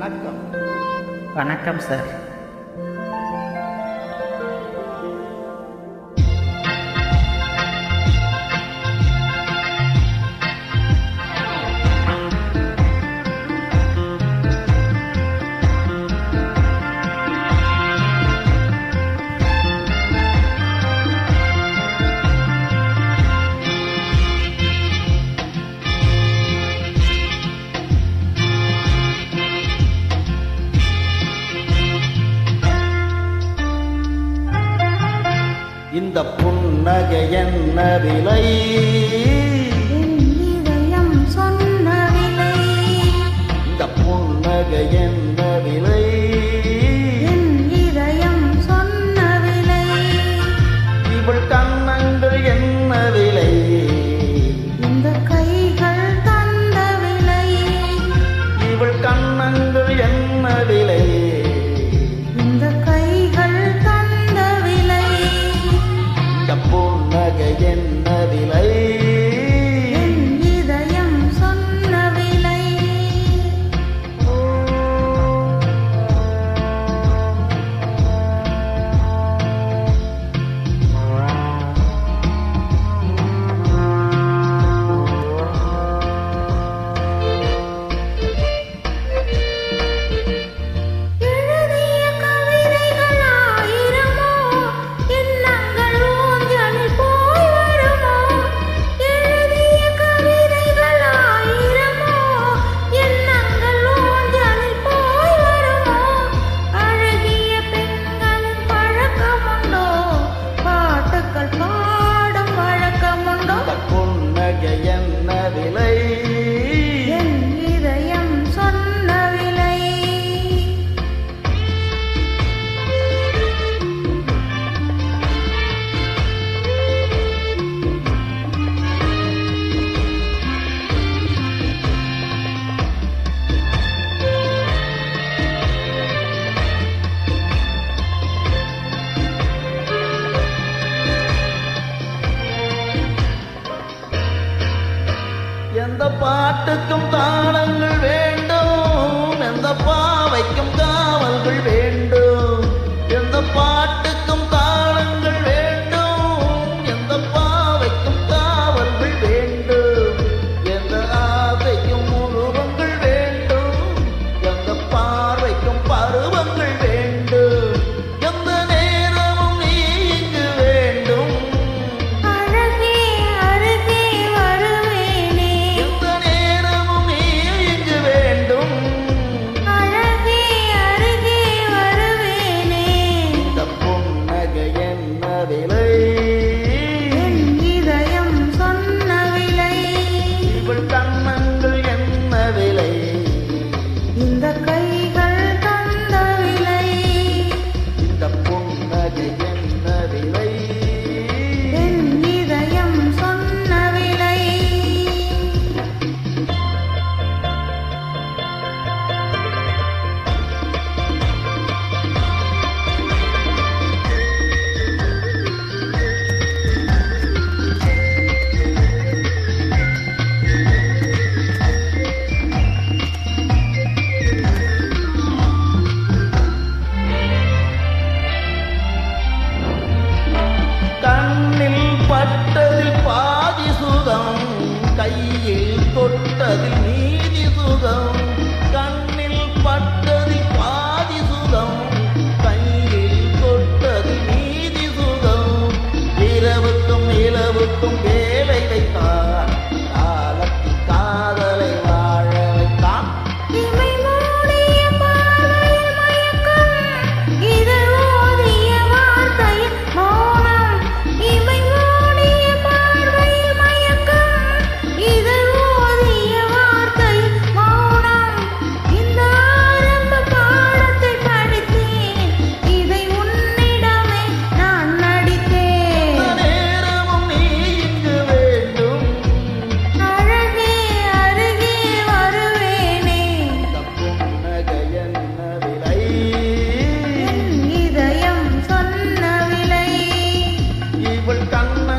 வணக்கம். வணக்கம் சார். இந்த புன்னகை என்ன விலை? இதயம் சொன்ன விலை. இந்த புன்னகை என்ன விலை? இதயம் சொன்ன விலை. இவள் கண்ணங்கள் என்ன விலை? இந்த கைகள் தந்த விலை. இவள் கண்ணங்கள் என்ன விலை? இந்த கைகள் தந்த விலை. இந்த புன்னகை என்ன விலை? இதயம் சொன்ன விலை. எழுதிய கவிதைகள் ஆயிரமோ, எண்ணங்கள் ஊஞ்சலில் போய் வருமோ. எழுதிய கவிதைகள் ஆயிரமோ, எண்ணங்கள் ஊஞ்சலில் போய் வருமோ. அழகிய பெண்களின் பழக்கமுண்டோ, பாட்டுக்கள் பாடும் வழக்கமுண்டோ. இந்த புன்னகை என்ன விலை? என் இதயம் சொன்ன விலை. எந்த பாட்டுக்கும் தாளங்கள் வேண்டும், எந்த பாவைக்கும் காவல்கள் வேண்டும். எந்த பாட்டுக்கும் தாளங்கள் வேண்டும், எந்த பாவைக்கும் காவல்கள் வேண்டும். எந்த ஆசைக்கும் உருவங்கள் வேண்டும், எந்த பார்வைக்கும் பருவங்கள் வேண்டும். எந்த நேரமும் நீ இங்கு வேண்டும். அழகே அருகே வருவேனே. எந்த நேரமும் நீ இங்கு வேண்டும். அழகே அருகே வருவேனே. இந்த புன்னகை என்ன விலை? என் இதயம் சொன்ன விலை. இவள் கண்ணங்கள் என்ன விலை? இந்த கைகள் தந்த விலை. இந்த புன்னகை என்ன விலை? என் இதயம் சொன்ன விலை. கண்ணில் பட்டதில் பாதி சுகம், கையில் தொட்டதில் மீதி சுகம். கண்ணில் பட்டதில் பாதி சுகம், கையில் தொட்டதில் மீதி சுகம். இரவுக்கும் நிலவுக்கும் வேலை வைத்தான், காலத்தில் காதலை வாழ வைத்தான். இமை மூடிய பார்வையில் மயக்கம், இதழ் ஓதிய வார்த்தையில் மௌனம். இமை மூடிய பார்வையில் மயக்கம், இதழ் ஓதிய வார்த்தையில் மௌனம். இந்த ஆரம்ப பாடத்தை படித்தேன், இதை உன்னிடமே நான் நடித்தேன். எந்த நேரமும் நீ இங்கு வேண்டும். அழகே அருகே வருவேனே. இந்த புன்னகை என்ன விலை? என் இதயம் சொன்ன விலை. இவள் கண்ண